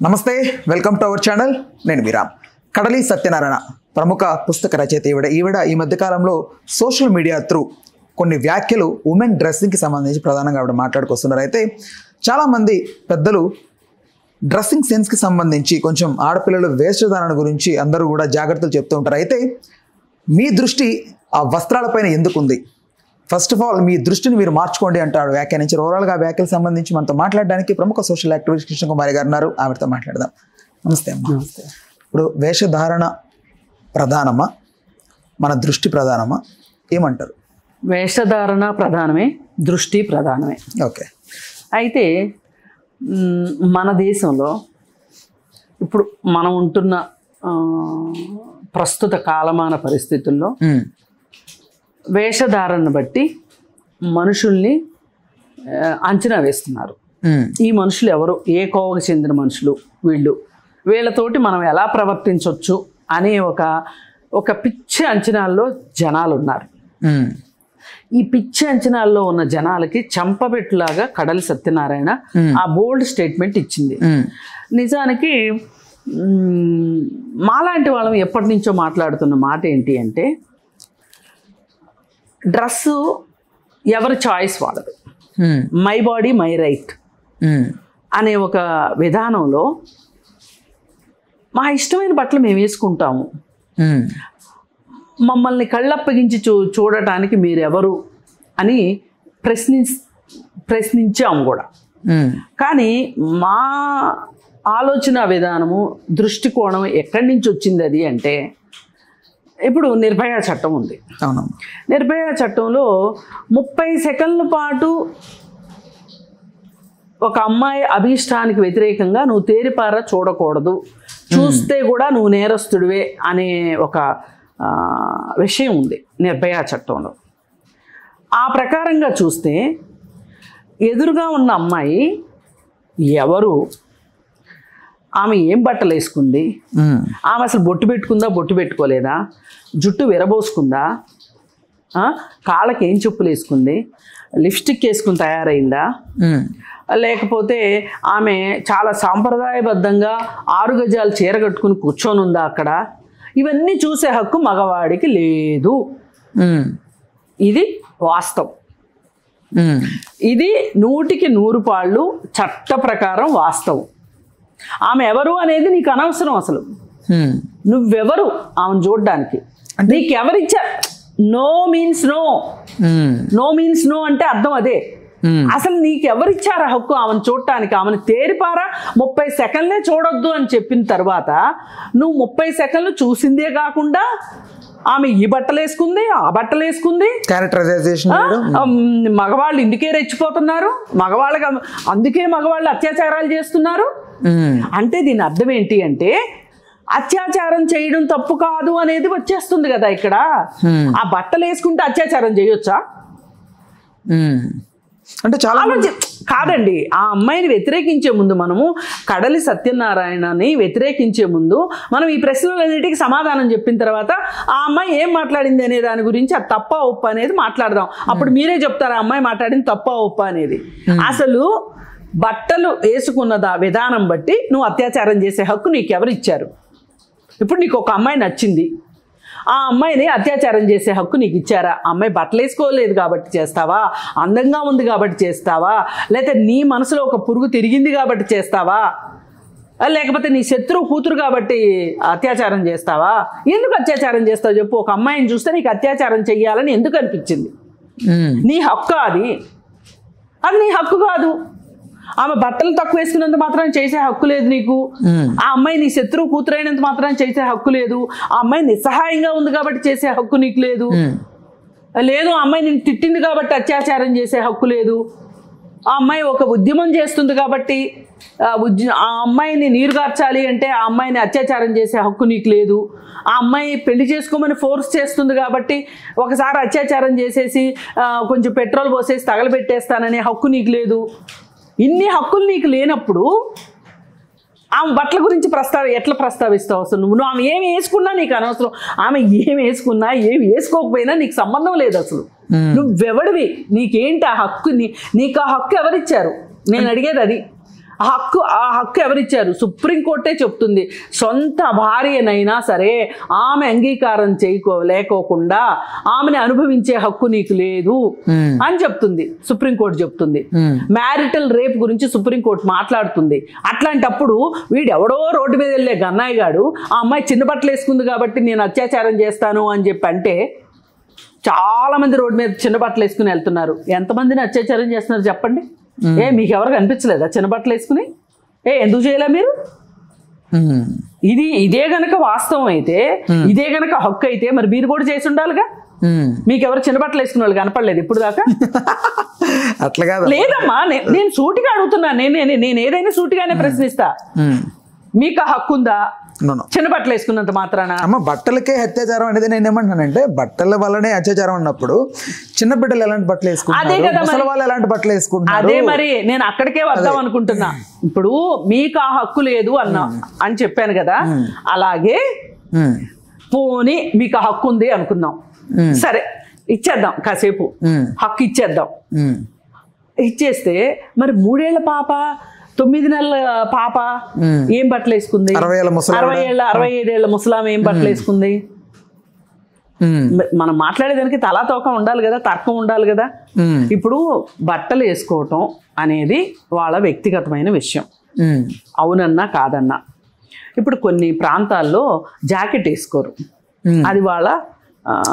నమస్తే, welcome to our channel. నేను మీరామ్. కడలి సత్యనారాయణ ప్రముఖ పుస్తక రచయిత. ఈవిడ ఈ మధ్యకాలంలో సోషల్ మీడియా త్రూ కొన్ని వ్యాఖ్యలు ఉమెన్ డ్రెస్సింగ్కి సంబంధించి ప్రధానంగా ఆవిడ మాట్లాడుకొస్తున్నారు. అయితే చాలామంది పెద్దలు డ్రెస్సింగ్ సెన్స్కి సంబంధించి కొంచెం ఆడపిల్లలు వేషధారణ గురించి అందరూ కూడా జాగ్రత్తలు చెప్తూ ఉంటారు. అయితే మీ దృష్టి ఆ వస్త్రాలపైన ఎందుకుంది? ఫస్ట్ ఆఫ్ ఆల్ మీ దృష్టిని మీరు మార్చుకోండి అంటాడు వ్యాఖ్యానించారు. ఓవరాల్గా వ్యాఖ్యలకు సంబంధించి మనతో మాట్లాడడానికి ప్రముఖ సోషల్ యాక్టివిస్ట్ కృష్ణకుమారి గారు ఉన్నారు. ఆవిడతో మాట్లాడదాం. నమస్తే అమ్మ. నమస్తే. ఇప్పుడు వేషధారణ ప్రధానమా, మన దృష్టి ప్రధానమా, ఏమంటారు? వేషధారణ ప్రధానమే, దృష్టి ప్రధానమే. ఓకే. అయితే మన దేశంలో ఇప్పుడు మనం ఉంటున్న ప్రస్తుత కాలమాన పరిస్థితుల్లో వేషధారణను బట్టి మనుషుల్ని అంచనా వేస్తున్నారు. ఈ మనుషులు ఎవరు, ఏ కోవకు చెందిన మనుషులు వీళ్ళతోటి మనం ఎలా ప్రవర్తించవచ్చు అనే ఒక పిచ్చి అంచనాల్లో జనాలు ఉన్నారు. ఈ పిచ్చి అంచనాల్లో ఉన్న జనాలకి చంపబెట్టులాగా కడలి సత్యనారాయణ ఆ బోల్డ్ స్టేట్మెంట్ ఇచ్చింది. నిజానికి మాలాంటి వాళ్ళం ఎప్పటి నుంచో మాట్లాడుతున్న మాట ఏంటి అంటే, డ్రెస్సు ఎవరి చాయిస్ వాళ్ళది, మై బాడీ మై రైట్ అనే ఒక విధానంలో మా ఇష్టమైన బట్టలు మేము వేసుకుంటాము, మమ్మల్ని కళ్ళప్పగించి చూడటానికి మీరెవరు అని ప్రశ్నించాము కూడా. కానీ మా ఆలోచన విధానము, దృష్టికోణం ఎక్కడి నుంచి వచ్చింది అది అంటే, ఇప్పుడు నిర్భయ చట్టం ఉంది. నిర్భయ చట్టంలో 30 సెకండ్ల పాటు ఒక అమ్మాయి అభీష్టానికి వ్యతిరేకంగా నువ్వు తేరిపారా చూడకూడదు, చూస్తే కూడా నువ్వు నేరస్తుడివే అనే ఒక విషయం ఉంది నిర్భయ చట్టంలో. ఆ ప్రకారంగా చూస్తే ఎదురుగా ఉన్న అమ్మాయి ఎవరు, ఆమె ఏం బట్టలు వేసుకుంది, ఆమె అసలు బొట్టు పెట్టుకుందా బొట్టు పెట్టుకోలేదా, జుట్టు విరబోసుకుందా, కాళ్ళకి ఏం చెప్పులు వేసుకుంది, లిప్స్టిక్ వేసుకుని తయారైందా, లేకపోతే ఆమె చాలా సాంప్రదాయబద్ధంగా 6 గజాలు చీర కట్టుకుని కూర్చొని ఉందా అక్కడ, ఇవన్నీ చూసే హక్కు మగవాడికి లేదు. ఇది వాస్తవం. ఇది 100కి 100 పాళ్ళు చట్ట ప్రకారం వాస్తవం. ఆమె ఎవరు అనేది నీకు అనవసరం. అసలు నువ్వెవరు ఆమెను చూడడానికి, నీకెవరిచ్చారు? No means no, no means no అంటే అర్థం అదే. అసలు నీకెవరిచ్చారు హక్కు ఆమెను చూడటానికి? ఆమెను తేరిపారా 30 సెకండ్లే చూడొద్దు అని చెప్పిన తర్వాత నువ్వు 30 సెకండ్లు చూసిందే కాకుండా ఆమె ఈ బట్టలు వేసుకుంది, ఆ బట్టలు వేసుకుంది, మగవాళ్ళు ఇందుకే రెచ్చిపోతున్నారు, అందుకే మగవాళ్ళు అత్యాచారాలు చేస్తున్నారు అంటే దీని అర్థం ఏంటి అంటే, అత్యాచారం చేయడం తప్పు కాదు అనేది వచ్చేస్తుంది కదా ఇక్కడ. ఆ బట్టలు వేసుకుంటే అత్యాచారం చేయొచ్చా అంటే చాలా కాదండి. ఆ అమ్మాయిని వ్యతిరేకించే ముందు, మనము కడలి సత్యనారాయణని వ్యతిరేకించే ముందు మనం ఈ ప్రశ్నలన్నిటికీ సమాధానం చెప్పిన తర్వాత ఆ అమ్మాయి ఏం మాట్లాడింది అనే దాని గురించి అది తప్ప ఒప్ప అనేది మాట్లాడదాం. అప్పుడు మీరే చెప్తారు ఆ అమ్మాయి మాట్లాడింది తప్ప ఒప్ప అనేది. అసలు బట్టలు వేసుకున్న విధానం బట్టి నువ్వు అత్యాచారం చేసే హక్కు నీకు ఎవరు ఇచ్చారు? ఇప్పుడు నీకు ఒక అమ్మాయి నచ్చింది, ఆ అమ్మాయిని అత్యాచారం చేసే హక్కు నీకు ఇచ్చారా? అమ్మాయి బట్టలు వేసుకోలేదు కాబట్టి చేస్తావా, అందంగా ఉంది కాబట్టి చేస్తావా, లేకపోతే నీ మనసులో ఒక పురుగు తిరిగింది కాబట్టి చేస్తావా, లేకపోతే నీ శత్రువు కూతురు కాబట్టి అత్యాచారం చేస్తావా? ఎందుకు అత్యాచారం చేస్తావు చెప్పు? ఒక అమ్మాయిని చూస్తే నీకు అత్యాచారం చెయ్యాలని ఎందుకు అనిపించింది? నీ హక్కు అది నీ హక్కు కాదు. ఆమె బట్టలు తక్కువ వేసుకున్నంత మాత్రం చేసే హక్కు లేదు నీకు. ఆ అమ్మాయి నీ శత్రువు కూతురైనంత మాత్రం చేసే హక్కు లేదు. ఆ అమ్మాయి నిస్సహాయంగా ఉంది కాబట్టి చేసే హక్కు నీకు లేదు. ఆ అమ్మాయి నేను తిట్టింది కాబట్టి అత్యాచారం చేసే హక్కు లేదు. ఆ అమ్మాయి ఒక ఉద్యమం చేస్తుంది కాబట్టి ఆ అమ్మాయిని నీరుగార్చాలి అంటే ఆ అమ్మాయిని అత్యాచారం చేసే హక్కు నీకు లేదు. ఆ అమ్మాయి పెళ్లి చేసుకోమని ఫోర్స్ చేస్తుంది కాబట్టి ఒకసారి అత్యాచారం చేసేసి కొంచెం పెట్రోల్ పోసేసి తగలబెట్టేస్తాననే హక్కు నీకు లేదు. ఇన్ని హక్కులు నీకు లేనప్పుడు ఆమె బట్టల గురించి ఎట్లా ప్రస్తావిస్తావు? అసలు నువ్వు ఆమె ఏమి వేసుకున్నా నీకు అనవసరం. ఆమె ఏమి వేసుకున్నా ఏమి వేసుకోకపోయినా నీకు సంబంధం లేదు. అసలు నువ్వెవడివి? నీకేంటి ఆ హక్కు? నీకు ఆ హక్కు ఎవరిచ్చారు? నేను అడిగేది అది. ఆ హక్కు ఎవరిచ్చారు? సుప్రీంకోర్టే చెప్తుంది. సొంత భార్యనైనా సరే ఆమె అంగీకారం లేకోకుండా ఆమెను అనుభవించే హక్కు నీకు లేదు అని చెప్తుంది, సుప్రీంకోర్టు చెప్తుంది. మ్యారిటల్ రేప్ గురించి సుప్రీంకోర్టు మాట్లాడుతుంది. అట్లాంటప్పుడు వీడెవడో రోడ్డు మీద వెళ్ళే గన్నయ్య గాడు ఆ అమ్మాయి చిన్న బట్టలు వేసుకుంది కాబట్టి నేను అత్యాచారం చేస్తాను అని చెప్పి అంటే, చాలా మంది రోడ్డు మీద చిన్న బట్టలు వేసుకుని వెళ్తున్నారు. ఎంతమందిని అత్యాచారం చేస్తున్నారు చెప్పండి? మీకు ఎవరికి అనిపించలేదా చిన్న బట్టలు వేసుకుని? ఎందుకు చేయలే మీరు? ఇదే గనక వాస్తవం అయితే, ఇదే గనక హక్కు అయితే మరి మీరు కూడా చేసి ఉండాలిగా. మీకు ఎవరు చిన్న బట్టలు వేసుకునే వాళ్ళు కనపడలేదు ఇప్పుడు దాకా? అట్లా కాదు. లేదమ్మా, నేను సూటిగా అడుగుతున్నా. నేను ఏదైనా సూటిగానే ప్రశ్నిస్తా. మీకు ఆ హక్కు ఉందా చిన్న బట్టలు వేసుకున్నంత మాత్రాన? అమ్మ, బట్టలకే అత్యాచారం అనేది నేను ఏమంటానంటే, బట్టల వల్లనే అత్యాచారం అన్నప్పుడు చిన్న బిడ్డలు ఎలాంటి బట్టలు వేసుకుంటారు, ముసలి వాళ్ళు ఎలాంటి బట్టలు వేసుకుంటారు? అదే మరి నేను అక్కడికే వద్దాం అనుకుంటున్నా. ఇప్పుడు మీకు ఆ హక్కు లేదు అని చెప్పాను కదా, అలాగే పోనీ మీకు ఆ హక్కు ఉంది అనుకుందాం. సరే ఇచ్చేద్దాం, కాసేపు హక్కు ఇచ్చేద్దాం. ఇచ్చేస్తే మరి 3 ఏళ్ల పాప, 9 నెలల పాప ఏం బట్టలు వేసుకుంది? 65 ఏళ్ల ముసలాం ఏం బట్టలు వేసుకుంది? మనం మాట్లాడేదానికి తలా తోక ఉండాలి కదా, తర్కం ఉండాలి కదా. ఇప్పుడు బట్టలు వేసుకోవటం అనేది వాళ్ళ వ్యక్తిగతమైన విషయం, అవునన్నా కాదన్నా. ఇప్పుడు కొన్ని ప్రాంతాల్లో జాకెట్ వేసుకోరు, అది వాళ్ళ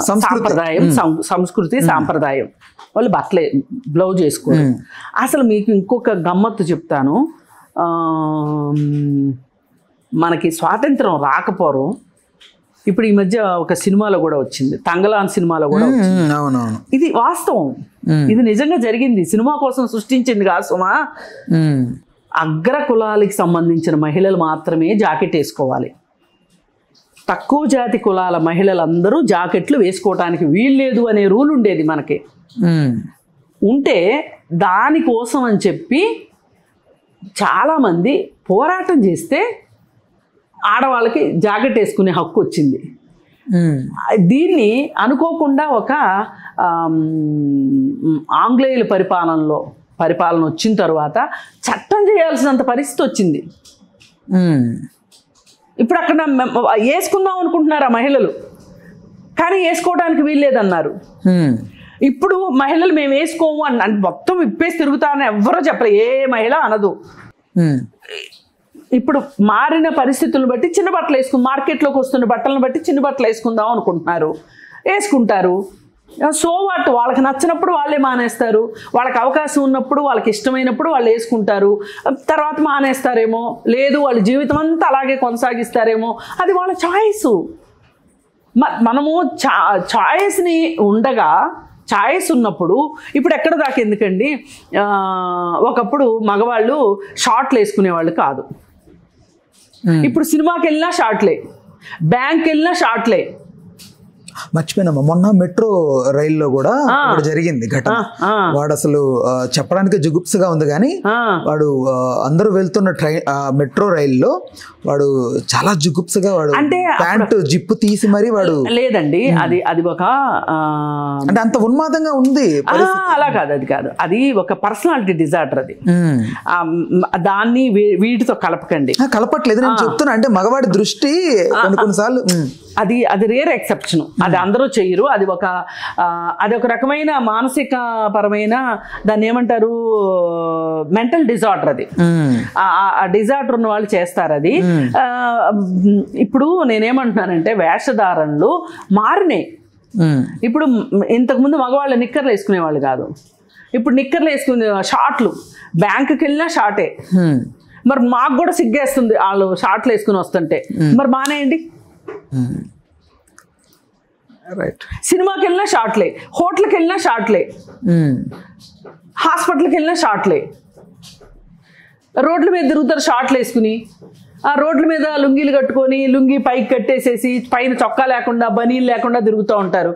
సాంప్రదాయం, సంస్కృతి, సాంప్రదాయం. వాళ్ళు బట్టలే, బ్లౌజ్ వేసుకోరు. అసలు మీకు ఇంకొక గమ్మత్తు చెప్తాను. మనకి స్వాతంత్రం రాకపోరు, ఇప్పుడు ఈ మధ్య ఒక సినిమాలో కూడా వచ్చింది, తంగలాన్ సినిమాలో కూడా వచ్చింది. ఇది వాస్తవం, ఇది నిజంగా జరిగింది. సినిమా కోసం సృష్టించింది కాదు సుమా. అగ్ర కులాలకి సంబంధించిన మహిళలు మాత్రమే జాకెట్ వేసుకోవాలి. తక్కువ జాతి కులాల మహిళలందరూ జాకెట్లు వేసుకోవటానికి వీల్లేదు అనే రూల్ ఉండేది మనకి. ఉంటే దానికోసం అని చెప్పి చాలామంది పోరాటం చేస్తే ఆడవాళ్ళకి జాకెట్ వేసుకునే హక్కు వచ్చింది. దీన్ని అనుకోకుండా ఒక ఆంగ్లేయుల పరిపాలన వచ్చిన తర్వాత చట్టం చేయాల్సినంత పరిస్థితి వచ్చింది. ఇప్పుడు అక్కడ వేసుకుందాం అనుకుంటున్నారు ఆ మహిళలు, కానీ వేసుకోవడానికి వీల్లేదన్నారు. ఇప్పుడు మహిళలు మేము వేసుకోము అని మొత్తం విప్పేసి తిరుగుతామని ఎవరో చెప్పరు, ఏ మహిళ అనదు. ఇప్పుడు మారిన పరిస్థితులను బట్టి చిన్న బట్టలు మార్కెట్లోకి వస్తున్న బట్టలను బట్టి చిన్న బట్టలు వేసుకుందాం అనుకుంటున్నారు, వేసుకుంటారు. సో వాట్, వాళ్ళకి నచ్చినప్పుడు వాళ్ళే మానేస్తారు, వాళ్ళకి అవకాశం ఉన్నప్పుడు, వాళ్ళకి ఇష్టమైనప్పుడు వాళ్ళు వేసుకుంటారు. తర్వాత మానేస్తారేమో, లేదు వాళ్ళ జీవితం అంతా అలాగే కొనసాగిస్తారేమో, అది వాళ్ళ చాయిస్. మనము చాయిస్ని ఉండగా, చాయిస్ ఉన్నప్పుడు ఇప్పుడు ఎక్కడ దాకా ఎందుకండి, ఒకప్పుడు మగవాళ్ళు షార్ట్లు వేసుకునేవాళ్ళు కాదు. ఇప్పుడు సినిమాకి వెళ్ళినా షార్ట్లే, బ్యాంక్కి వెళ్ళినా షార్ట్లే. మర్చిపోయినామా, మొన్న మెట్రో రైల్లో కూడా జరిగింది ఘటన. వాడు అసలు చెప్పడానికి జుగుప్సగా ఉంది కానీ వాడు అందరూ వెళ్తున్న మెట్రో రైల్లో వాడు చాలా జుగుప్సగా వాడు ప్యాంటు జిప్పు తీసి మరి వాడు, లేదండి అది ఒక అంటే అంత ఉన్మాదంగా ఉంది. అలా కాదు, అది కాదు, అది ఒక పర్సనాలిటీ డిజార్డర్. అది దాన్ని వీటితో కలపకండి. కలపట్లేదు నేను చెప్తున్నా, అంటే మగవాడి దృష్టి కొన్నిసార్లు అది రేర్ ఎక్సెప్షన్, అది అందరూ చెయ్యరు. అది ఒక రకమైన మానసిక పరమైన, దాన్ని ఏమంటారు, మెంటల్ డిజార్డర్. అది ఆ డిజార్డర్ ఉన్న వాళ్ళు చేస్తారు అది. ఇప్పుడు నేనేమంటున్నానంటే వేషధారణలు మారినాయి. ఇప్పుడు ఇంతకుముందు మగవాళ్ళు నిక్కర్లు వేసుకునేవాళ్ళు కాదు, ఇప్పుడు నిక్కర్లు వేసుకునే షార్ట్లు, బ్యాంకుకి వెళ్ళినా షార్టే. మరి మాకు కూడా సిగ్గేస్తుంది వాళ్ళు షార్ట్లు వేసుకుని వస్తుంటే, మరి మానేయండి. సినిమాకి వెళ్ళినా షార్ట్లే, హోటల్కి వెళ్ళినా షార్ట్లే, హాస్పిటల్కి వెళ్ళినా షార్ట్లే. రోడ్ల మీద తిరుగుతారు షార్ట్లు వేసుకుని, ఆ రోడ్ల మీద లుంగీలు కట్టుకొని లుంగీ పైకి కట్టేసేసి పైన చొక్కా లేకుండా బనీలు లేకుండా తిరుగుతూ ఉంటారు.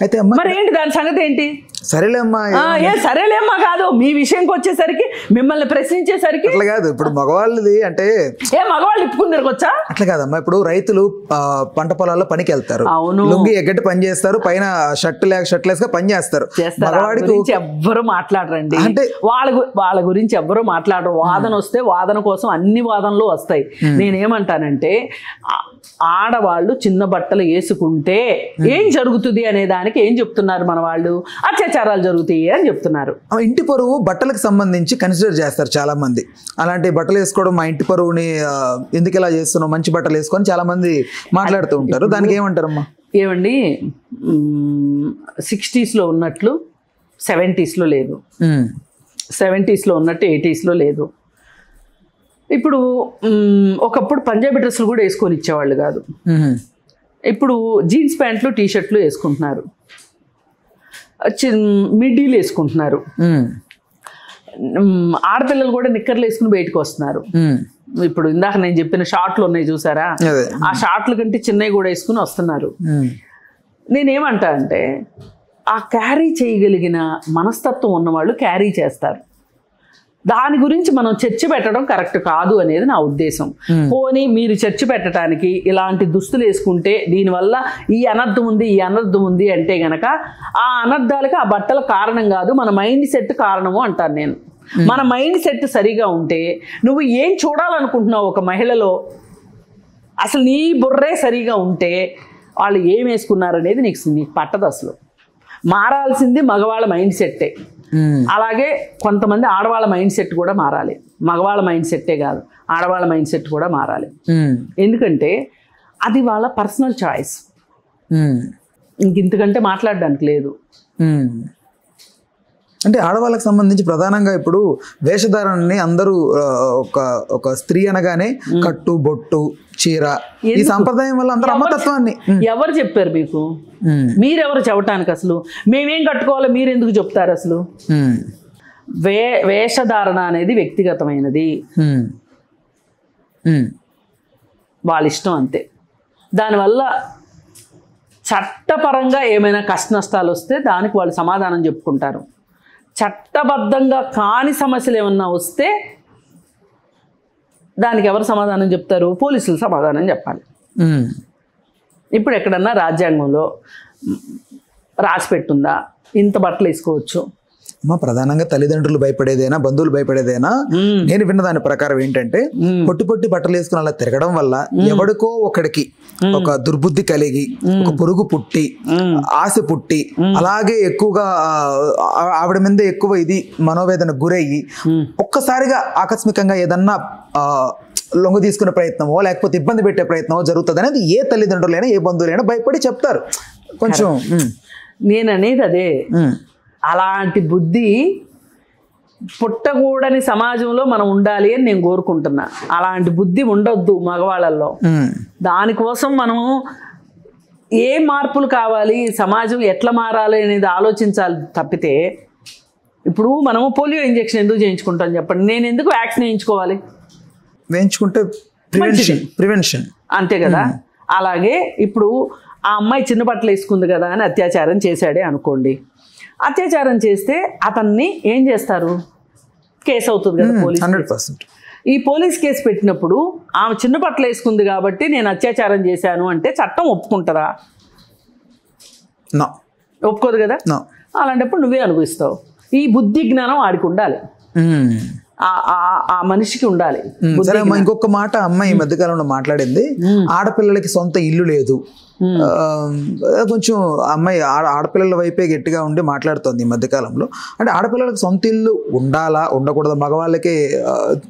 అయితే అమ్మ మరి ఏంటి దాని సంగతి ఏంటి? సరేలే అమ్మా, ఏ సరేలేమ్మా కాదు, మీ విషయంకి వచ్చేసరికి మిమ్మల్ని ప్రశ్నించేసరికి అట్లా కాదు. ఇప్పుడు మగవాళ్ళది అంటే ఏ మగవాళ్ళు ఇప్పుకుని తిరగొచ్చా? అట్లా కాదమ్మా. ఇప్పుడు రైతులు పంట పొలాల్లో పనికి వెళ్తారు, అవును, లుంగి ఎగ్గట్టి పని చేస్తారు, పైన షర్ట్లెస్ గా పని చేస్తారు. మగవాడికి ఎవ్వరు మాట్లాడరండి, అంటే వాళ్ళ గురించి ఎవ్వరు మాట్లాడరు. వాదన వస్తే వాదన కోసం అన్ని వాదనలు వస్తాయి. నేనేమంటానంటే ఆడవాళ్ళు చిన్న బట్టలు వేసుకుంటే ఏం జరుగుతుంది అనే దానికి ఏం చెప్తున్నారు మన వాళ్ళు? అత్యాచారాలు జరుగుతాయి అని చెప్తున్నారు. ఇంటి పరువు బట్టలకు సంబంధించి కన్సిడర్ చేస్తారు చాలా మంది. అలాంటి బట్టలు వేసుకోవడం మా ఇంటి పరువుని ఎందుకు ఇలా చేస్తున్నావు, మంచి బట్టలు వేసుకొని చాలా మంది మాట్లాడుతూ ఉంటారు. దానికి ఏమంటారమ్మా? ఏమండి, 60s ఉన్నట్లు 70s లేదు, 70s ఉన్నట్టు 80s లేదు. ఇప్పుడు ఒకప్పుడు పంజాబీ డ్రెస్సులు కూడా వేసుకొని ఇచ్చేవాళ్ళు కాదు. ఇప్పుడు జీన్స్ ప్యాంట్లు టీషర్ట్లు వేసుకుంటున్నారు, మిడ్డీలు వేసుకుంటున్నారు. ఆడపిల్లలు కూడా నిక్కర్లు వేసుకుని బయటకు వస్తున్నారు. ఇప్పుడు ఇందాక నేను చెప్పిన షార్ట్లు ఉన్నాయి చూసారా, ఆ షార్ట్ల కంటే చిన్నవి కూడా వేసుకుని వస్తున్నారు. నేనేమంటా అంటే ఆ క్యారీ చేయగలిగిన మనస్తత్వం ఉన్నవాళ్ళు క్యారీ చేస్తారు. దాని గురించి మనం చర్చ పెట్టడం కరెక్ట్ కాదు అనేది నా ఉద్దేశం. పోనీ మీరు చర్చ పెట్టడానికి ఇలాంటి దుస్తులు వేసుకుంటే దీనివల్ల ఈ అనర్థం ఉంది, ఈ అనర్థం ఉంది అంటే గనక ఆ అనర్థాలకి ఆ బట్టల కారణం కాదు, మన మైండ్ సెట్ కారణము అంటాను నేను. మన మైండ్ సెట్ సరిగా ఉంటే నువ్వు ఏం చూడాలనుకుంటున్నావు ఒక మహిళలో, అసలు నీ బుర్రే సరిగా ఉంటే వాళ్ళు ఏం వేసుకున్నారనేది నీకు పట్టదు. అసలు మారాల్సింది మగవాళ్ళ మైండ్ సెట్టే. అలాగే కొంతమంది ఆడవాళ్ళ మైండ్ సెట్ కూడా మారాలి. మగవాళ్ళ మైండ్ సెట్టే కాదు, ఆడవాళ్ళ మైండ్ సెట్ కూడా మారాలి. ఎందుకంటే అది వాళ్ళ పర్సనల్ చాయిస్. ఇంతకంటే మాట్లాడడానికి లేదు. అంటే ఆడవాళ్ళకి సంబంధించి ప్రధానంగా ఇప్పుడు వేషధారణని అందరూ ఒక స్త్రీ అనగానే కట్టు బొట్టు చీర ఈ సంప్రదాయం వల్ల అందరూ అమ్మతత్వాన్ని ఎవరు చెప్పారు మీకు? మీరెవరు చెప్పటానికి? అసలు మేమేం కట్టుకోవాలో మీరు ఎందుకు చెప్తారు? అసలు వేషధారణ అనేది వ్యక్తిగతమైనది, వాళ్ళ ఇష్టం అంతే. దానివల్ల చట్టపరంగా ఏమైనా కష్ట నష్టాలు వస్తే దానికి వాళ్ళు సమాధానం చెప్పుకుంటారు. చట్టబద్ధంగా కాని సమస్యలు ఏమన్నా వస్తే దానికి ఎవరు సమాధానం చెప్తారు? పోలీసులు సమాధానం చెప్పాలి. ఇప్పుడు ఎక్కడన్నా రాజ్యాంగంలో రాసి పెట్టుందా ఇంత బట్టలు వేసుకోవచ్చు? ప్రధానంగా తల్లిదండ్రులు భయపడేదేనా, బంధువులు భయపడేదేనా? నేను విన్న దాని ప్రకారం ఏంటంటే పొట్టి పొట్టి బట్టలు వేసుకుని అలా తిరగడం వల్ల ఎవడికో ఒకడికి ఒక దుర్బుద్ధి కలిగి ఒక పురుగు పుట్టి ఆశ పుట్టి అలాగే ఎక్కువగా ఆవిడ మీద ఎక్కువ ఇది మనోవేదన గురయ్యి ఒక్కసారిగా ఆకస్మికంగా ఏదన్నా లొంగ తీసుకునే ప్రయత్నమో లేకపోతే ఇబ్బంది పెట్టే ప్రయత్నమో జరుగుతుంది అనేది ఏ తల్లిదండ్రులైనా ఏ బంధువులైనా భయపడి చెప్తారు. కొంచెం నేను అనేది అదే, అలాంటి బుద్ధి పుట్టకూడని సమాజంలో మనం ఉండాలి అని నేను కోరుకుంటున్నా. అలాంటి బుద్ధి ఉండొద్దు మగవాళ్ళల్లో. దానికోసం మనం ఏ మార్పులు కావాలి, సమాజం ఎట్లా మారాలి అనేది ఆలోచించాలి తప్పితే, ఇప్పుడు మనము పోలియో ఇంజెక్షన్ ఎందుకు చేయించుకుంటాం చెప్పండి? నేను ఎందుకు వ్యాక్సిన్ వేయించుకోవాలి? వేయించుకుంటే ప్రివెన్షన్ అంతే కదా. అలాగే ఇప్పుడు ఆ అమ్మాయి చిన్న బట్టలు వేసుకుంది కదా అని అత్యాచారం చేశాడే అనుకోండి, అత్యాచారం చేస్తే అతన్ని ఏం చేస్తారు? కేసు అవుతుంది కదా పోలీస్. 100%. ఈ పోలీస్ కేసు పెట్టినప్పుడు ఆమె చిన్న బట్టలు వేసుకుంది కాబట్టి నేను అత్యాచారం చేశాను అంటే చట్టం ఒప్పుకుంటారా? ఒప్పుకోదు కదా. అలాంటప్పుడు నువ్వే అనుభవిస్తావు. ఈ బుద్ధి జ్ఞానం ఆడికి ఉండాలి, ఆ మనిషికి ఉండాలి. ఇంకొక మాట అమ్మాయి ఈ మధ్యకాలంలో మాట్లాడింది, ఆడపిల్లలకి సొంత ఇల్లు లేదు. కొంచెం అమ్మాయి ఆడపిల్లల వైపే గట్టిగా ఉండి మాట్లాడుతోంది ఈ మధ్యకాలంలో. అంటే ఆడపిల్లలకు సొంత ఇల్లు ఉండాలా ఉండకూడదు? మగవాళ్ళకి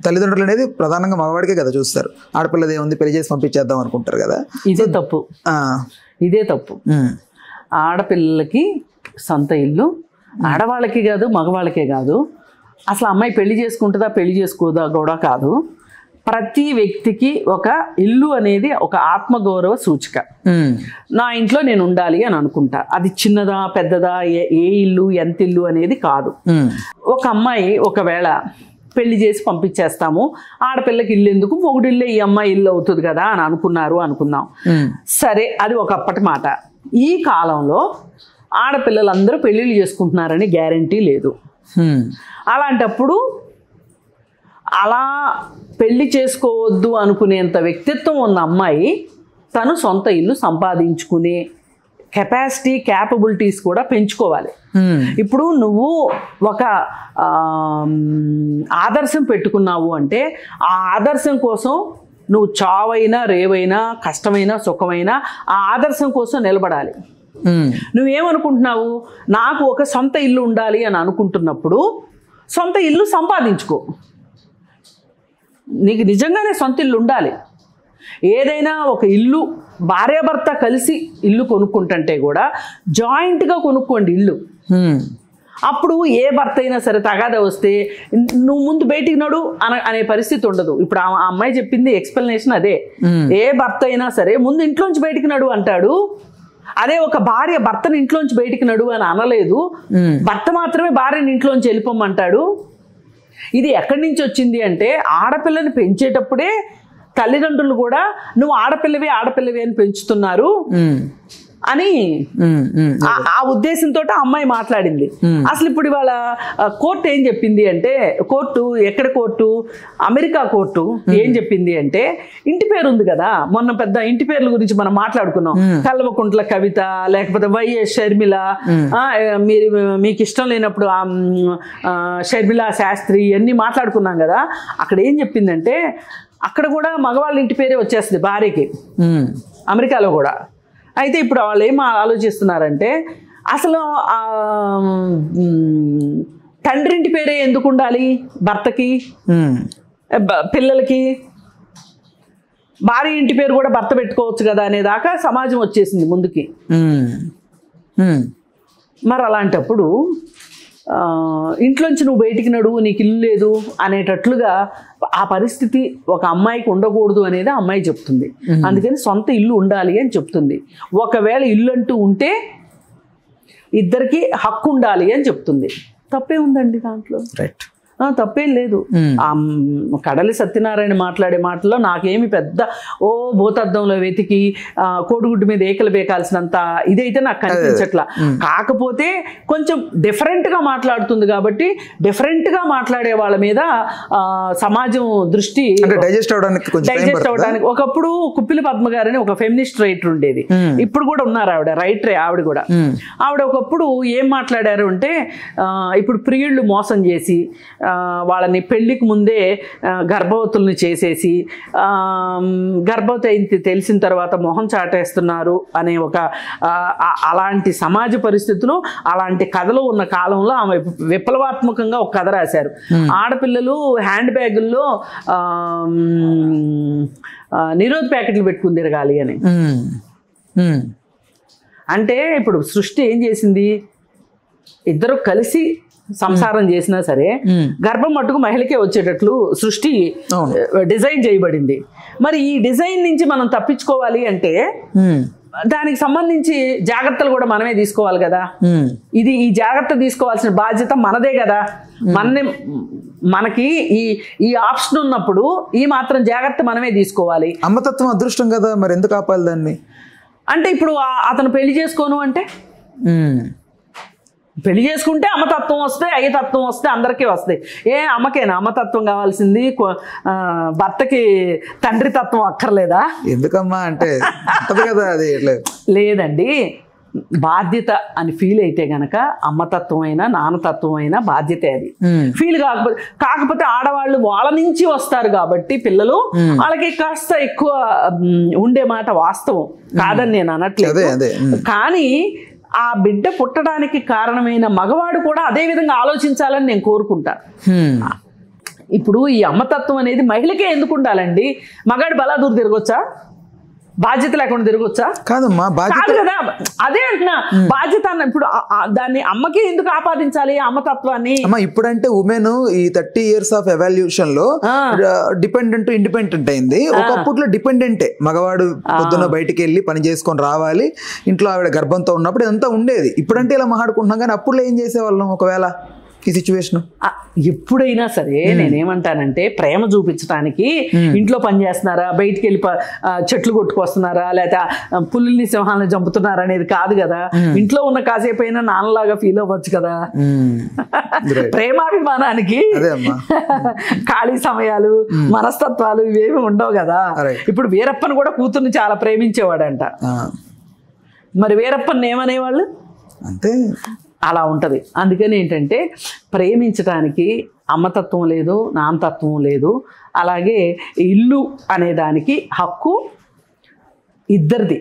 తల్లిదండ్రులు అనేది ప్రధానంగా మగవాడికే కదా చూస్తారు. ఆడపిల్లది ఏముంది పెళ్లి చేసి పంపించేద్దాం అనుకుంటారు కదా. ఇదే తప్పు, ఇదే తప్పు. ఆడపిల్లలకి సొంత ఇల్లు ఆడవాళ్ళకి కాదు మగవాళ్ళకే కాదు. అసలు అమ్మాయి పెళ్లి చేసుకుంటుందా పెళ్లి చేసుకోదా కూడా కాదు. ప్రతి వ్యక్తికి ఒక ఇల్లు అనేది ఒక ఆత్మగౌరవ సూచిక. నా ఇంట్లో నేను ఉండాలి అని అనుకుంటా. అది చిన్నదా పెద్దదా, ఏ ఇల్లు ఎంత ఇల్లు అనేది కాదు. ఒక అమ్మాయి ఒకవేళ పెళ్లి చేసి పంపించేస్తాము, ఆడపిల్లకి ఇల్లు ఎందుకు, మొగుడిల్లే ఈ అమ్మాయి ఇల్లు అవుతుంది కదా అని అనుకున్నారు అనుకుందాం. సరే, అది ఒకప్పటి మాట. ఈ కాలంలో ఆడపిల్లలందరూ పెళ్ళిళ్ళు చేసుకుంటున్నారని గ్యారంటీ లేదు. అలాంటప్పుడు అలా పెళ్లి చేసుకోవద్దు అనుకునేంత వ్యక్తిత్వం ఉన్న అమ్మాయి తను సొంత ఇల్లు సంపాదించుకునే కెపాసిటీ క్యాపబిలిటీస్ కూడా పెంచుకోవాలి. ఇప్పుడు నువ్వు ఒక ఆదర్శం పెట్టుకున్నావు అంటే ఆ ఆదర్శం కోసం నువ్వు చావైనా రేవైనా కష్టమైనా సుఖమైనా ఆ ఆదర్శం కోసం నిలబడాలి. నువ్వేమనుకుంటున్నావు, నాకు ఒక సొంత ఇల్లు ఉండాలి అని అనుకుంటున్నప్పుడు సొంత ఇల్లు సంపాదించుకో. నీకు నిజంగానే సొంత ఇల్లు ఉండాలి. ఏదైనా ఒక ఇల్లు భార్యాభర్త కలిసి ఇల్లు కొనుక్కుంటుంటే కూడా జాయింట్గా కొనుక్కోండి ఇల్లు. అప్పుడు ఏ భర్త అయినా సరే తగాదా వస్తే నువ్వు ముందు బయటికి నడు అనే పరిస్థితి ఉండదు. ఇప్పుడు ఆ అమ్మాయి చెప్పింది ఎక్స్ప్లెనేషన్ అదే. ఏ భర్త అయినా సరే ముందు ఇంట్లోంచి బయటికి నడు అంటాడు. అదే ఒక భార్య భర్తని ఇంట్లోంచి బయటికి నడు అని అనలేదు. భర్త మాత్రమే భార్యని ఇంట్లోంచి వెళ్ళిపోమంటాడు. ఇది ఎక్కడి నుంచి వచ్చింది అంటే ఆడపిల్లని పెంచేటప్పుడే తల్లిదండ్రులు కూడా నువ్వు ఆడపిల్లవి అని పెంచుతున్నారు అని ఆ ఉద్దేశంతో ఆ అమ్మాయి మాట్లాడింది. అసలు ఇప్పుడు ఇవాళ కోర్టు ఏం చెప్పింది అంటే, ఎక్కడ కోర్టు, అమెరికా కోర్టు ఏం చెప్పింది అంటే, ఇంటి పేరు ఉంది కదా, మొన్న పెద్ద ఇంటి పేర్ల గురించి మనం మాట్లాడుకున్నాం. కల్వకుంట్ల కవిత, లేకపోతే వైఎస్ షర్మిల, మీకు ఇష్టం లేనప్పుడు షర్మిలా శాస్త్రి ఇవన్నీ మాట్లాడుకున్నాం కదా. అక్కడ ఏం చెప్పిందంటే, అక్కడ కూడా మగవాళ్ళ ఇంటి పేరే వచ్చేస్తుంది భార్యకి, అమెరికాలో కూడా. అయితే ఇప్పుడు వాళ్ళు ఏం ఆలోచిస్తున్నారంటే, అసలు తండ్రింటి పేరే ఎందుకు ఉండాలి భర్తకి, పిల్లలకి? భార్య ఇంటి పేరు కూడా భర్త పెట్టుకోవచ్చు కదా అనేదాకా సమాజం వచ్చేసింది ముందుకి. మరి అలాంటప్పుడు ఇంట్లోంచి నువ్వు బయటికి నడువు, నీకు ఇల్లు లేదు అనేటట్లుగా ఆ పరిస్థితి ఒక అమ్మాయికి ఉండకూడదు అనేది ఆ అమ్మాయి చెప్తుంది. అందుకని సొంత ఇల్లు ఉండాలి అని చెప్తుంది. ఒకవేళ ఇల్లు అంటూ ఉంటే ఇద్దరికి హక్కు ఉండాలి అని చెప్తుంది. తప్పే ఉందండి దాంట్లో, రైట్, తప్పేం లేదు. కడలి సత్యనారాయణ మాట్లాడే మాటల్లో నాకేమి పెద్ద భూతద్దంలో వెతికి కోడిగుడ్డు మీద ఏకలు బేకాల్సినంత ఇదైతే నాకు కనిపించట్లా. కాకపోతే కొంచెం డిఫరెంట్గా మాట్లాడుతుంది కాబట్టి డిఫరెంట్గా మాట్లాడే వాళ్ళ మీద సమాజం దృష్టి డైజెస్ట్ అవడానికి. ఒకప్పుడు కుప్పిలి పద్మ గారని ఒక ఫెమినిస్ట్ రైటర్ ఉండేది, ఇప్పుడు కూడా ఉన్నారు ఆవిడ, రైటరే ఆవిడ కూడా. ఆవిడ ఒకప్పుడు ఏం మాట్లాడారు అంటే, ఇప్పుడు ప్రియుళ్ళు మోసం చేసి వాళ్ళని పెళ్లికి ముందే గర్భవతుల్ని చేసేసి గర్భవతి అయింది తెలిసిన తర్వాత మొహం చాటేస్తున్నారు అనే ఒక అలాంటి సమాజ పరిస్థితులు, అలాంటి కథలు ఉన్న కాలంలో ఆమె విప్లవాత్మకంగా ఒక కథ రాశారు. ఆడపిల్లలు హ్యాండ్ బ్యాగుల్లో నిరోధ్ ప్యాకెట్లు పెట్టుకుని తిరగాలి అని. అంటే ఇప్పుడు సృష్టి ఏం చేసింది, ఇద్దరు కలిసి సంసారం చేసినా సరే గర్భం మట్టుకు మహిళకే వచ్చేటట్లు సృష్టి డిజైన్ చేయబడింది. మరి ఈ డిజైన్ నుంచి మనం తప్పించుకోవాలి అంటే దానికి సంబంధించి జాగ్రత్తలు కూడా మనమే తీసుకోవాలి కదా. ఈ జాగ్రత్త తీసుకోవాల్సిన బాధ్యత మనదే కదా. మనకి ఈ ఆప్షన్ ఉన్నప్పుడు ఈ మాత్రం జాగ్రత్త మనమే తీసుకోవాలి. అమ్మతత్వం అదృష్టం కదా, మరి ఎందుకు ఆపాలి దాన్ని? అంటే ఇప్పుడు అతను పెళ్లి చేసుకోను అంటే, పెళ్లి చేసుకుంటే అమ్మతత్వం వస్తే అయ్యతత్వం వస్తే అందరికీ వస్తాయి. అమ్మకేనా అమ్మతత్వం కావాల్సింది, భర్తకి తండ్రి తత్వం అక్కర్లేదా? ఎందుకమ్మా అంటే కదా అది లేదండి. బాధ్యత అని ఫీల్ అయితే గనక అమ్మతత్వం అయినా నాన్నతత్వం అయినా బాధ్యతే. అది ఫీల్ కాకపోతే ఆడవాళ్ళు వాళ్ళ నుంచి వస్తారు కాబట్టి పిల్లలు వాళ్ళకి కాస్త ఎక్కువ ఉండే మాట వాస్తవం కాదని నేను అనట్లేదు. కానీ ఆ బిడ్డ పుట్టడానికి కారణమైన మగవాడు కూడా అదే విధంగా ఆలోచించాలని నేను కోరుకుంటా. ఇప్పుడు ఈ అమ్మతత్వం అనేది మహిళకే ఎందుకు ఉండాలండి? మగాడు బలాదూరు తిరగొచ్చా? బాధ్యత లేకుండా తిరగొచ్చా? కాదమ్మా, బాధ్యత కదా. అదే అంటున్నా, బాధ్యత అన్న ఇప్పుడు దాన్ని అమ్మకి ఎందుకు ఆపాదించాలి అమ్మతత్వాన్ని? అమ్మా ఇప్పుడంటే ఉమెన్ ఈ 30 years ఆఫ్ ఎవల్యూషన్ లో డిపెండెంట్ ఇండిపెండెంట్ అయింది. ఒకప్పట్లో డిపెండెంటే, మగవాడు పొద్దున్న బయటికి వెళ్ళి పని చేసుకొని రావాలి, ఇంట్లో ఆవిడ గర్భంతో ఉన్నప్పుడు ఇదంతా ఉండేది. ఇప్పుడంటే ఇలా మాట్లాడుకుంటున్నాం, కానీ అప్పుడు ఏం చేసేవాళ్ళం? ఒకవేళ ఈ సిచ్యువేషన్? ఎప్పుడైనా సరే నేనేమంటానంటే ప్రేమ చూపించడానికి ఇంట్లో పని చేస్తున్నారా, బయటికి వెళ్ళి చెట్లు కొట్టుకొస్తున్నారా, లేకపోతే పులుల్ని సింహాలను చంపుతున్నారా అనేది కాదు కదా. ఇంట్లో ఉన్న కాసేపు అయినా నాన్నలాగా ఫీల్ అవ్వచ్చు కదా. ప్రేమాభిమానానికి ఖాళీ సమయాలు మనస్తత్వాలు ఇవేమి ఉండవు కదా. ఇప్పుడు వీరప్పని కూడా కూతుర్ని చాలా ప్రేమించేవాడంట. మరి వీరప్పని ఏమనేవాళ్ళు? అంతే, అలా ఉంటుంది. అందుకని ఏంటంటే ప్రేమించడానికి అమ్మతత్వం లేదు, నాన్నతత్వం లేదు. అలాగే ఇల్లు అనే దానికి హక్కు ఇద్దరిది.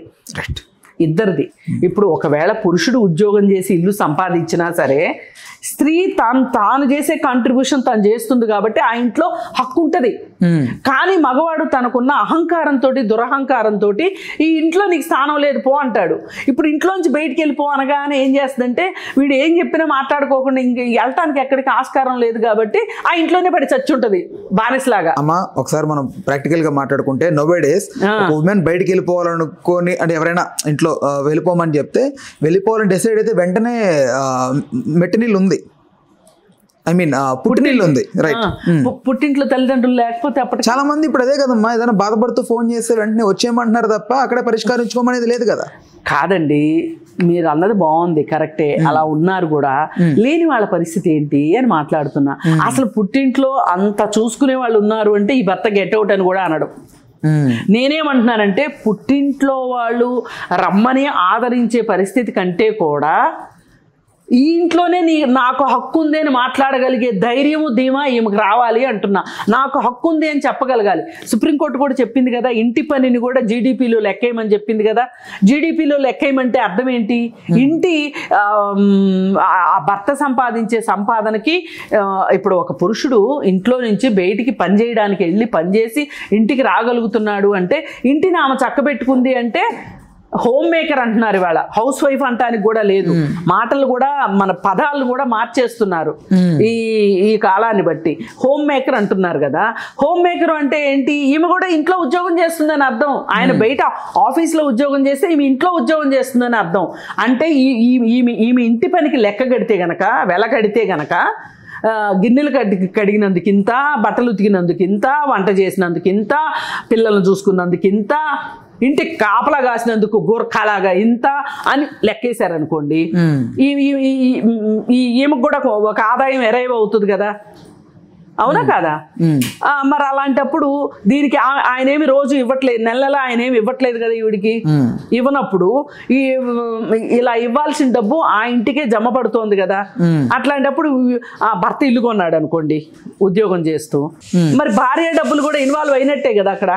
ఇద్దరిది. ఇప్పుడు ఒకవేళ పురుషుడు ఉద్యోగం చేసి ఇల్లు సంపాదించినా సరే స్త్రీ తాను చేసే కాంట్రిబ్యూషన్ తను చేస్తుంది కాబట్టి ఆ ఇంట్లో హక్కు ఉంటుంది. కానీ మగవాడు తనకున్న అహంకారంతో, దురహంకారంతో ఈ ఇంట్లో నీకు స్థానం లేదు పో అంటాడు. ఇప్పుడు ఇంట్లోంచి బయటికి వెళ్ళిపో అనగానే ఏం చేస్తుందంటే వీడు ఏం చెప్పినా మాట్లాడుకోకుండా ఇంక వెళ్ళటానికి ఎక్కడికి ఆస్కారం లేదు కాబట్టి ఆ ఇంట్లోనే పడి చచ్చి ఉంటుంది బానిసలాగా. అమ్మా ఒకసారి మనం ప్రాక్టికల్ గా మాట్లాడుకుంటే నోవే డేస్ ఉమెన్ బయటికి వెళ్ళిపోవాలనుకొని అంటే ఎవరైనా ఇంట్లో వెళ్ళిపోమని చెప్తే వెళ్ళిపోవాలని డిసైడ్ అయితే వెంటనే మెట్టినీళ్ళు ఉంది, ఐ మీన్ పుట్టినీళ్ళు ఉంది. రైట్. పుట్టింట్లో తల్లిదండ్రులు లేకపోతే అప్పటి చాలా మంది ఇప్పుడు అదే కదమ్మా, ఏదైనా బాధపడుతూ ఫోన్ చేస్తే వెంటనే వచ్చేయమంటున్నారు తప్ప అక్కడే పరిష్కరించుకోమనేది లేదు కదా. కాదండి, మీరు అన్నది బాగుంది, కరెక్టే. అలా ఉన్నారు కూడా. లేని వాళ్ళ పరిస్థితి ఏంటి అని మాట్లాడుతున్నా. అసలు పుట్టింట్లో అంత చూసుకునే వాళ్ళు ఉన్నారు అంటే ఈ భర్త గెట్ అవుట్ అని కూడా అనడం. నేనేమంటున్నానంటే పుట్టింట్లో వాళ్ళు రమ్మని ఆదరించే పరిస్థితి కంటే కూడా ఈ ఇంట్లోనే నాకు హక్కు ఉంది అని మాట్లాడగలిగే ధైర్యము ధీమా ఈమెకు రావాలి అంటున్నా. నాకు హక్కు ఉంది అని చెప్పగలగాలి. సుప్రీంకోర్టు కూడా చెప్పింది కదా, ఇంటి పనిని కూడా జీడిపిలో లెక్కేయమని చెప్పింది కదా. జీడిపిలో లెక్కేయమంటే అర్థం ఏంటి? ఇంటి భర్త సంపాదించే సంపాదనకి ఇప్పుడు ఒక పురుషుడు ఇంట్లో నుంచి బయటికి పని చేయడానికి వెళ్ళి పనిచేసి ఇంటికి రాగలుగుతున్నాడు అంటే, ఇంటిని ఆమె చక్కబెట్టుకుంది అంటే హోమ్ మేకర్ అంటున్నారు. ఇవాళ హౌస్ వైఫ్ అంటానికి కూడా లేదు. మాటలు కూడా మన పదాలు కూడా మార్చేస్తున్నారు ఈ కాలాన్ని బట్టి. హోమ్ మేకర్ అంటున్నారు కదా. హోమ్ మేకర్ అంటే ఏంటి? ఈమె కూడా ఇంట్లో ఉద్యోగం చేస్తుందని అర్థం. ఆయన బయట ఆఫీస్లో ఉద్యోగం చేస్తే ఈమె ఇంట్లో ఉద్యోగం చేస్తుందని అర్థం. అంటే ఈమె ఇంటి పనికి లెక్క కడితే గనక, వెల కడితే గనక గిన్నెలు కడిగినందుకు ఇంత, బట్టలు ఉతికినందుకు ఇంత, వంట చేసినందుకు ఇంత, పిల్లలను చూసుకున్నందుకు ఇంత, ఇంటికి కాపలా కాసినందుకు గోర్ఖాలాగా ఇంత అని లెక్కేశారనుకోండి, ఈమెకు కూడా ఒక ఆదాయం ఎరైవ్ అవుతుంది కదా. అవునా కాదా? మరి అలాంటప్పుడు దీనికి ఆయనేమి రోజు ఇవ్వట్లేదు, నెలలా ఆయనేమి ఇవ్వట్లేదు కదా ఈవిడికి. ఇవ్వనప్పుడు ఇలా ఇవ్వాల్సిన డబ్బు ఆ ఇంటికే జమ పడుతోంది కదా. అట్లాంటప్పుడు ఆ భర్త ఇల్లు కొన్నాడు అనుకోండి ఉద్యోగం చేస్తూ, మరి భార్య డబ్బులు కూడా ఇన్వాల్వ్ అయినట్టే కదా అక్కడ.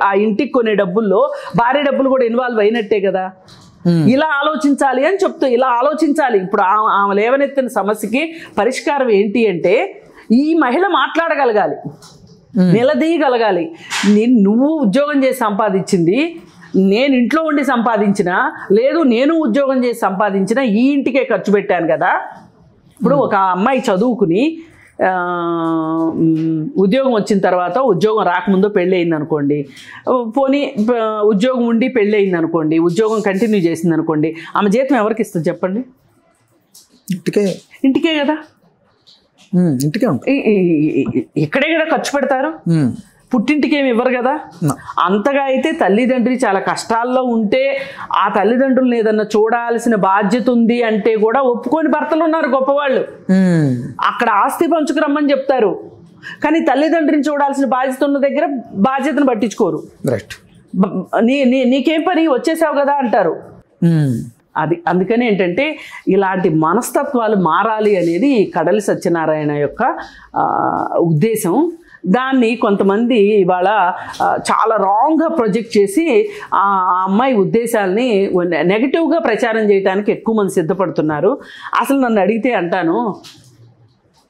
ఆ ఇంటికి కొనే డబ్బుల్లో భార్య డబ్బులు కూడా ఇన్వాల్వ్ అయినట్టే కదా. ఇలా ఆలోచించాలి అని చెప్తూ, ఇలా ఆలోచించాలి. ఇప్పుడు ఆమె లేవనెత్తిన సమస్యకి పరిష్కారం ఏంటి అంటే ఈ మహిళ మాట్లాడగలగాలి, నిలదీయగలగాలి. నువ్వు ఉద్యోగం చేసి సంపాదించింది, నేను ఇంట్లో ఉండి సంపాదించినా లేదు, నేను ఉద్యోగం చేసి సంపాదించినా ఈ ఇంటికే ఖర్చు పెట్టాను కదా. ఇప్పుడు ఒక అమ్మాయి చదువుకుని ఉద్యోగం వచ్చిన తర్వాత, ఉద్యోగం రాకముందో పెళ్ళి అయింది అనుకోండి, పోనీ ఉద్యోగం ఉండి పెళ్ళి అయింది అనుకోండి, ఉద్యోగం కంటిన్యూ చేసింది అనుకోండి, ఆమె జీతం ఎవరికి ఇస్తుంది చెప్పండి? ఇంటికే కదా. ఇక్కడే కూడా ఖర్చు పెడతారు, పుట్టింటికి ఏమి ఇవ్వరు కదా. అంతగా అయితే తల్లిదండ్రి చాలా కష్టాల్లో ఉంటే ఆ తల్లిదండ్రులను ఏదన్నా చూడాల్సిన బాధ్యత ఉంది అంటే కూడా ఒప్పుకొని భర్తలు ఉన్నారు గొప్పవాళ్ళు. అక్కడ ఆస్తి పంచుకురమ్మని చెప్తారు, కానీ తల్లిదండ్రిని చూడాల్సిన బాధ్యత ఉన్న దగ్గర బాధ్యతను పట్టించుకోరు. నీకేం పని, వచ్చేసావు కదా అంటారు. అది అందుకని ఏంటంటే ఇలాంటి మనస్తత్వాలు మారాలి అనేది కడలి సత్యనారాయణ యొక్క ఉద్దేశం. దాన్ని కొంతమంది ఇవాళ చాలా రాంగ్గా ప్రొజెక్ట్ చేసి ఆ అమ్మాయి ఉద్దేశాలని నెగిటివ్గా ప్రచారం చేయడానికి ఎక్కువ మంది సిద్ధపడుతున్నారు. అసలు నన్ను అడిగితే అంటాను,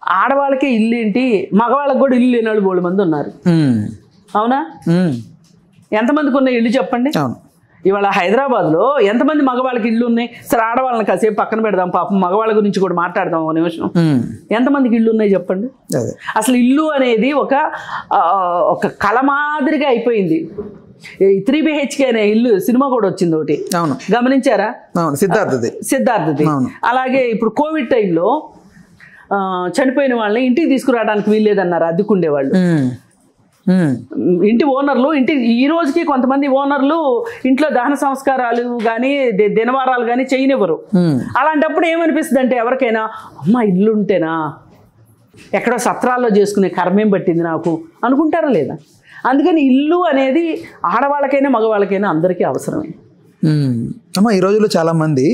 ఆడవాళ్ళకే ఇల్లు ఏంటి, మగవాళ్ళకి కూడా ఇల్లు లేని వాళ్ళు 3 మంది ఉన్నారు. అవునా? ఎంతమందికి ఉన్న ఇల్లు చెప్పండి. ఇవాళ హైదరాబాద్లో ఎంతమంది మగవాళ్ళకి ఇళ్ళు ఉన్నాయి? సరే ఆడవాళ్ళని కాసేపు పక్కన పెడదాం, పాపం మగవాళ్ళ గురించి కూడా మాట్లాడదాం ఒక నిమిషం. ఎంతమందికి ఇళ్ళు ఉన్నాయి చెప్పండి. అసలు ఇల్లు అనేది ఒక కళ మాదిరిగా అయిపోయింది. 3 BHK అనే ఇల్లు సినిమా కూడా వచ్చింది ఒకటి, గమనించారా? సిద్ధార్థది. అలాగే ఇప్పుడు కోవిడ్ టైంలో చనిపోయిన వాళ్ళని ఇంటికి తీసుకురావడానికి వీల్లేదన్నారు అద్దెకుండేవాళ్ళు. ఇంటి ఓనర్లు ఈ రోజుకి కొంతమంది ఓనర్లు ఇంట్లో దహన సంస్కారాలు కానీ దినవారాలు కానీ చేయనివ్వరు. అలాంటప్పుడు ఏమనిపిస్తుంది అంటే ఎవరికైనా అమ్మ ఇల్లు ఉంటేనా ఎక్కడో సత్రాల్లో చేసుకునే కర్మేం పట్టింది నాకు అనుకుంటారా లేదా? అందుకని ఇల్లు అనేది ఆడవాళ్ళకైనా మగవాళ్ళకైనా అందరికీ అవసరమే. అమ్మ ఈ రోజుల్లో చాలా మంది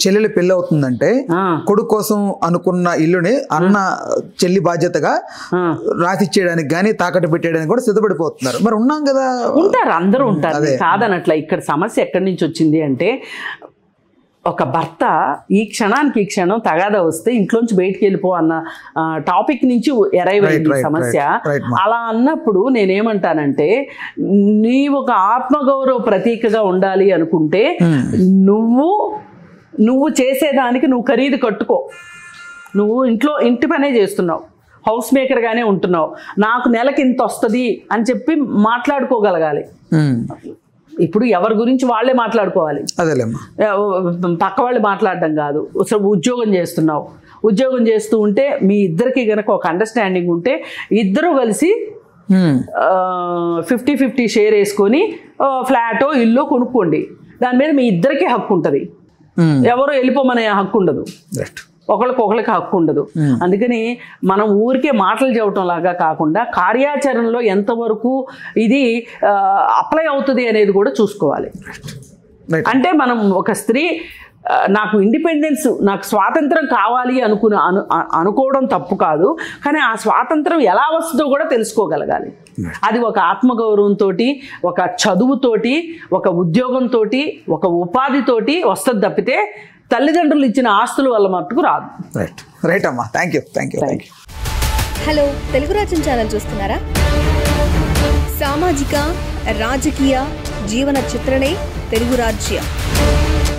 చెల్లెలు పెళ్ళి అవుతుందంటే కొడుకు కోసం అనుకున్న ఇల్లుని అన్న చెల్లి బాధ్యతగా రాసిచ్చేయడానికి కానీ తాకట్టు పెట్టేయడానికి కూడా సిద్ధపడిపోతున్నారు. మరి ఉన్నాం కదా, ఉంటారు, అందరూ ఉంటారు కాదనట్ల. ఇక్కడ సమస్య ఎక్కడి నుంచి వచ్చింది అంటే ఒక భర్త ఈ క్షణానికి ఈ క్షణం తగాదా వస్తే ఇంట్లోంచి బయటికి వెళ్ళిపో అన్న టాపిక్ నుంచి ఎరైవ్ అయింది సమస్య. అలా అన్నప్పుడు నేనేమంటానంటే నీవు ఒక ఆత్మగౌరవ ప్రతీకగా ఉండాలి అనుకుంటే నువ్వు చేసేదానికి నువ్వు ఖరీదు కట్టుకో. నువ్వు ఇంటి పనే చేస్తున్నావు, హౌస్ మేకర్గానే ఉంటున్నావు, నాకు నెలకి ఇంత వస్తుంది అని చెప్పి మాట్లాడుకోగలగాలి. ఇప్పుడు ఎవరి గురించి వాళ్ళే మాట్లాడుకోవాలి, పక్క వాళ్ళు మాట్లాడడం కాదు. ఉద్యోగం చేస్తున్నావు, ఉద్యోగం చేస్తూ ఉంటే మీ ఇద్దరికి కనుక ఒక అండర్స్టాండింగ్ ఉంటే ఇద్దరు కలిసి 50-50 షేర్ వేసుకొని ఫ్లాటో ఇల్లు కొనుక్కోండి. దాని మీద మీ ఇద్దరికీ హక్కు ఉంటుంది, ఎవరు వెళ్ళిపోమనే హక్కు ఉండదు, ఒకరికి హక్కు ఉండదు. అందుకని మనం ఊరికే మాటలు చెప్పడం లాగా కాకుండా కార్యాచరణలో ఎంతవరకు ఇది అప్లై అవుతుంది అనేది కూడా చూసుకోవాలి. అంటే మనం ఒక స్త్రీ నాకు ఇండిపెండెన్స్, నాకు స్వాతంత్రం కావాలి అనుకోవడం తప్పు కాదు, కానీ ఆ స్వాతంత్రం ఎలా వస్తుందో కూడా తెలుసుకోగలగాలి. అది ఒక ఆత్మగౌరవంతో, ఒక చదువుతోటి, ఒక ఉద్యోగంతో, ఒక ఉపాధితోటి వస్తుంది తప్పితే తల్లిదండ్రులు ఇచ్చిన ఆస్తుల వల్ల మట్టుకు రాదు. రైట్ అమ్మా, థ్యాంక్ యూ. హలో, తెలుగు రాజ్యం ఛానల్ చూస్తున్నారా? సామాజిక రాజకీయ జీవన చిత్రణే తెలుగు రాజ్యం.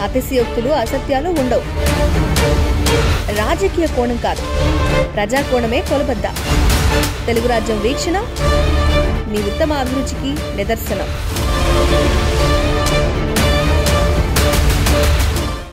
అతిశయోక్తులు అసత్యాలు ఉండవు. రాజకీయ కోణం కాదు, ప్రజా కోణమే కొలబద్ద. తెలుగు రాజ్యం వీక్షణ మీ ఉత్తమ అభిరుచికి నిదర్శనం.